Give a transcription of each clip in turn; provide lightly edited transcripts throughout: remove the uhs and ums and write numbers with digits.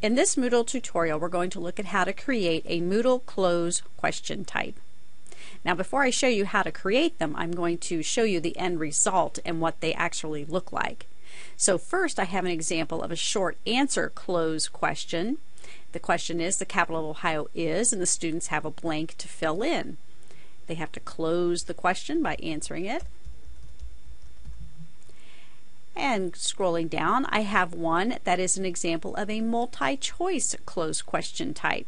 In this Moodle tutorial, we're going to look at how to create a Moodle Cloze question type. Now, before I show you how to create them, I'm going to show you the end result and what they actually look like. So first, I have an example of a short answer cloze question. The question is, the capital of Ohio is, and the students have a blank to fill in. They have to close the question by answering it. And scrolling down, I have one that is an example of a multi-choice cloze question type.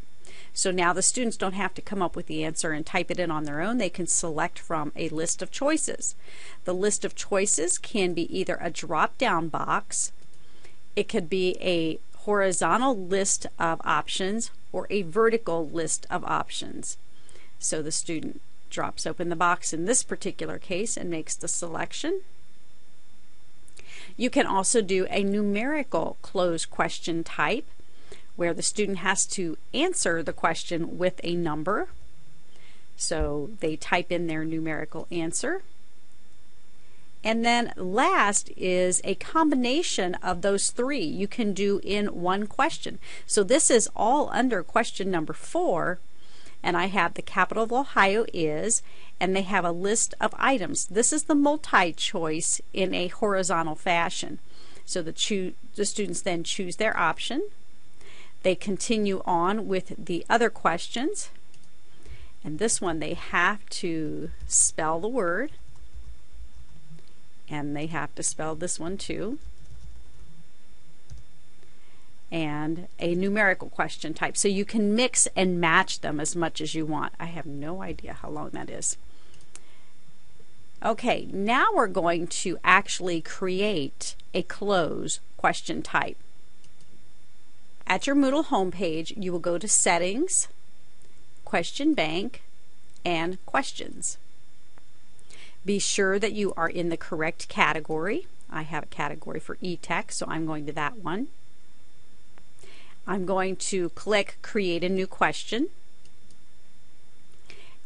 So now the students don't have to come up with the answer and type it in on their own. They can select from a list of choices. The list of choices can be either a drop-down box, it could be a horizontal list of options, or a vertical list of options. So the student drops open the box in this particular case and makes the selection. You can also do a numerical cloze question type where the student has to answer the question with a number. So they type in their numerical answer. And then last is a combination of those three you can do in one question. So this is all under question number 4. And I have the capital of Ohio is, and they have a list of items. This is the multi-choice in a horizontal fashion. So the students then choose their option. They continue on with the other questions. And this one, they have to spell the word. And they have to spell this one too. And a numerical question type. So you can mix and match them as much as you want. I have no idea how long that is. Okay, now we're going to actually create a cloze question type. At your Moodle homepage, you will go to Settings, Question Bank, and Questions. Be sure that you are in the correct category. I have a category for e-text, so I'm going to that one. I'm going to click Create a New Question.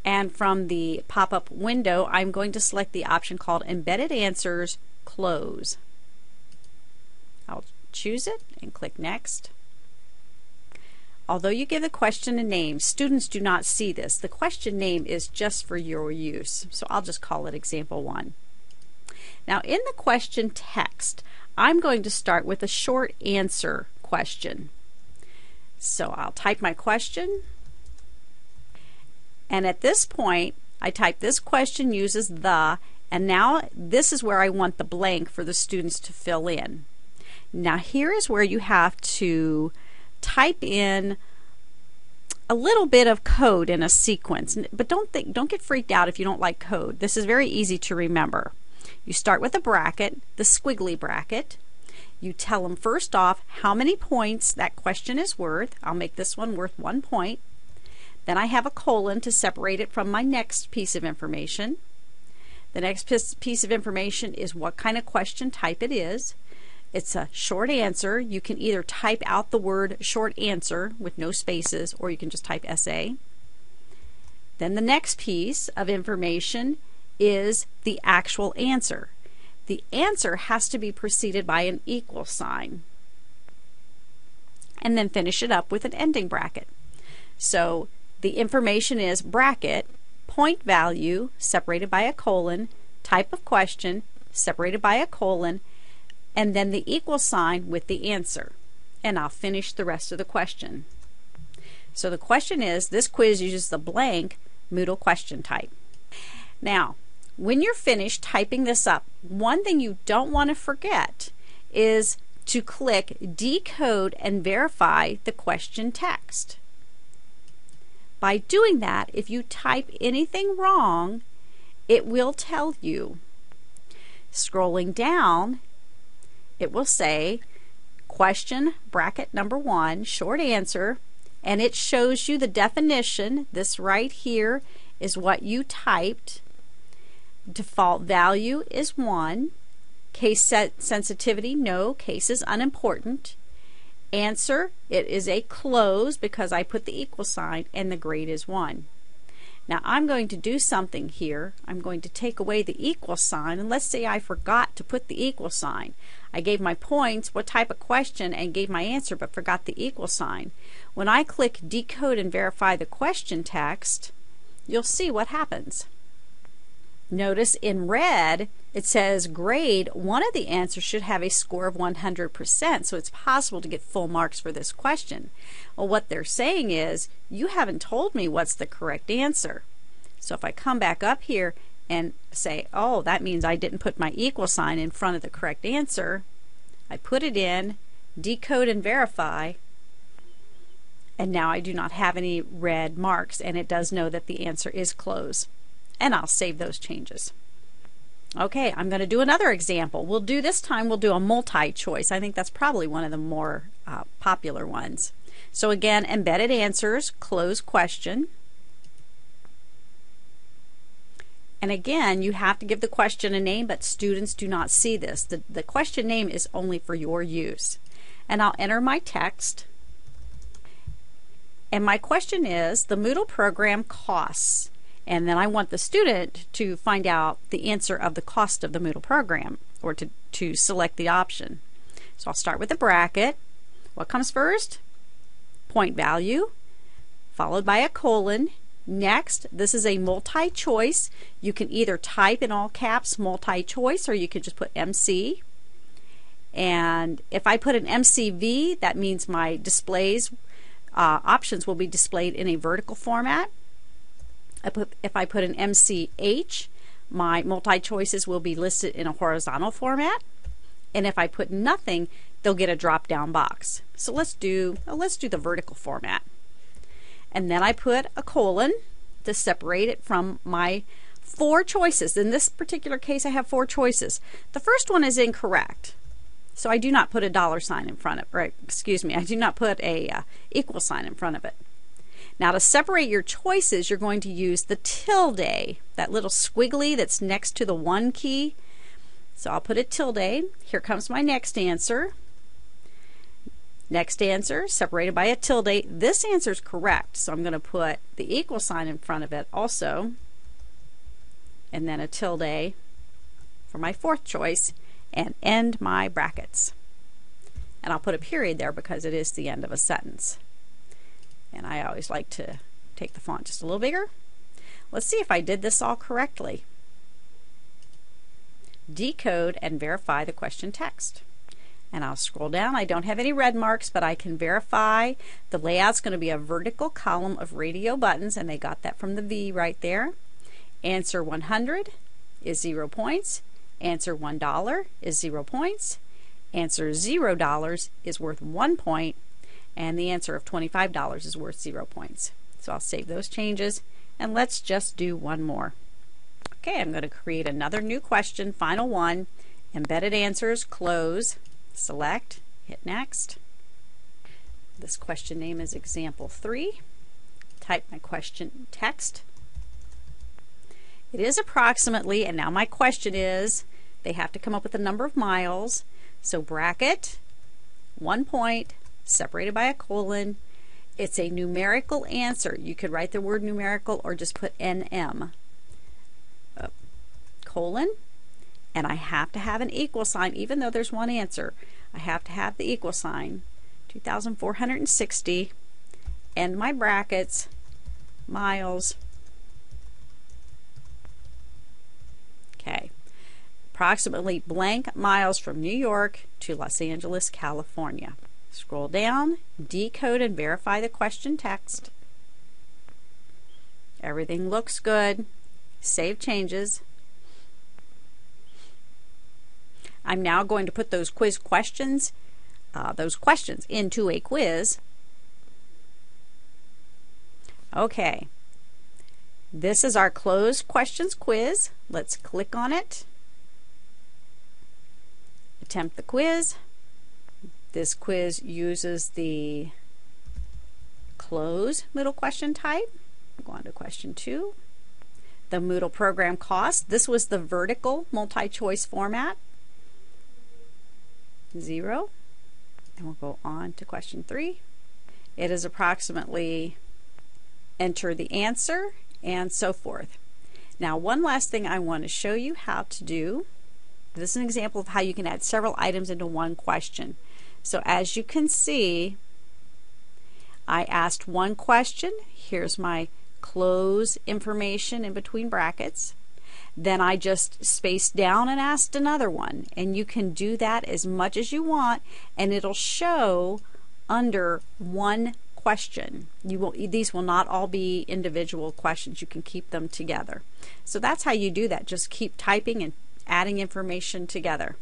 And from the pop-up window, I'm going to select the option called Embedded Answers Cloze. I'll choose it and click Next. Although you give the question a name, students do not see this. The question name is just for your use. So I'll just call it Example 1. Now in the question text, I'm going to start with a short answer question. So I'll type my question, and at this point I type this question uses the, and now this is where I want the blank for the students to fill in. Now here is where you have to type in a little bit of code in a sequence, but don't get freaked out if you don't like code. This is very easy to remember. You start with a bracket, the squiggly bracket. You tell them first off how many points that question is worth. I'll make this one worth 1 point. Then I have a colon to separate it from my next piece of information. The next piece of information is what kind of question type it is. It's a short answer. You can either type out the word short answer with no spaces, or you can just type SA. Then the next piece of information is the actual answer. The answer has to be preceded by an equal sign. And then finish it up with an ending bracket. So the information is bracket, point value, separated by a colon, type of question, separated by a colon, and then the equal sign with the answer. And I'll finish the rest of the question. So the question is, this quiz uses the blank Moodle question type. Now, when you're finished typing this up, one thing you don't want to forget is to click Decode and Verify the question text. By doing that, if you type anything wrong, it will tell you. Scrolling down, it will say question bracket number 1, short answer, and it shows you the definition. This right here is what you typed. Default value is 1. Case sensitivity, no. Case is unimportant. Answer, it is a cloze because I put the equal sign, and the grade is 1. Now I'm going to do something here. I'm going to take away the equal sign, and let's say I forgot to put the equal sign. I gave my points, what type of question, and gave my answer, but forgot the equal sign. When I click Decode and Verify the Question Text, you'll see what happens. Notice in red it says grade, one of the answers should have a score of 100%, so it's possible to get full marks for this question. Well, what they're saying is, you haven't told me what's the correct answer. So if I come back up here and say, oh, that means I didn't put my equal sign in front of the correct answer, I put it in, decode and verify, and now I do not have any red marks, and it does know that the answer is close. And I'll save those changes. Okay, I'm going to do another example. We'll do a multi-choice. I think that's probably one of the more popular ones. So again, embedded answers, close question. And again, you have to give the question a name, but students do not see this. The question name is only for your use. And I'll enter my text. And my question is, the Moodle program costs. And then I want the student to find out the answer of the cost of the Moodle program, or to select the option. So I'll start with a bracket. What comes first? Point value, followed by a colon. Next, this is a multi-choice. You can either type in all caps multi-choice, or you could just put MC. And if I put an MCV, that means my displays options will be displayed in a vertical format. If I put an MCH, my multi-choices will be listed in a horizontal format. And if I put nothing, they'll get a drop-down box. So let's do the vertical format. And then I put a colon to separate it from my 4 choices. In this particular case, I have 4 choices. The first one is incorrect. So I do not put a dollar sign in front of it, right? Excuse me, I do not put a equal sign in front of it. Now to separate your choices, you're going to use the tilde, that little squiggly that's next to the 1 key. So I'll put a tilde. Here comes my next answer. Next answer, separated by a tilde. This answer is correct, so I'm going to put the equal sign in front of it also, and then a tilde for my 4th choice, and end my brackets. And I'll put a period there because it is the end of a sentence. And I always like to take the font just a little bigger. Let's see if I did this all correctly. Decode and verify the question text. And I'll scroll down. I don't have any red marks, but I can verify. The layout's going to be a vertical column of radio buttons, and they got that from the V right there. Answer 100 is 0 points. Answer $1 is 0 points. Answer $0 is worth 1 point. And the answer of $25 is worth 0 points. So I'll save those changes, and let's just do one more. Okay, I'm going to create another new question, final one. Embedded answers, close, select, hit next. This question name is example 3. Type my question text. It is approximately, and now my question is, they have to come up with a number of miles. So bracket, 1 point, separated by a colon. It's a numerical answer. You could write the word numerical or just put NM. Colon, and I have to have an equal sign even though there's one answer. I have to have the equal sign. 2,460, end my brackets, miles. Okay. Approximately blank miles from New York to Los Angeles, California. Scroll down, decode and verify the question text. Everything looks good. Save changes. I'm now going to put those quiz questions, into a quiz. Okay. This is our closed questions quiz. Let's click on it. Attempt the quiz. This quiz uses the close Moodle question type. Go on to question 2. The Moodle program cost. This was the vertical multi-choice format. 0. And we'll go on to question 3. It is approximately enter the answer and so forth. Now, one last thing I want to show you how to do. This is an example of how you can add several items into one question. So as you can see, I asked one question. Here's my cloze information in between brackets. Then I just spaced down and asked another one. And you can do that as much as you want, and it'll show under one question. These will not all be individual questions. You can keep them together. So that's how you do that. Just keep typing and adding information together.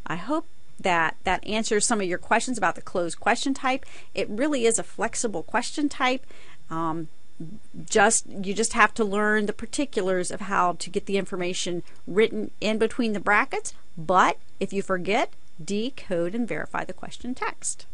I hope that answers some of your questions about the cloze question type. It really is a flexible question type. You just have to learn the particulars of how to get the information written in between the brackets, but if you forget, decode and verify the question text.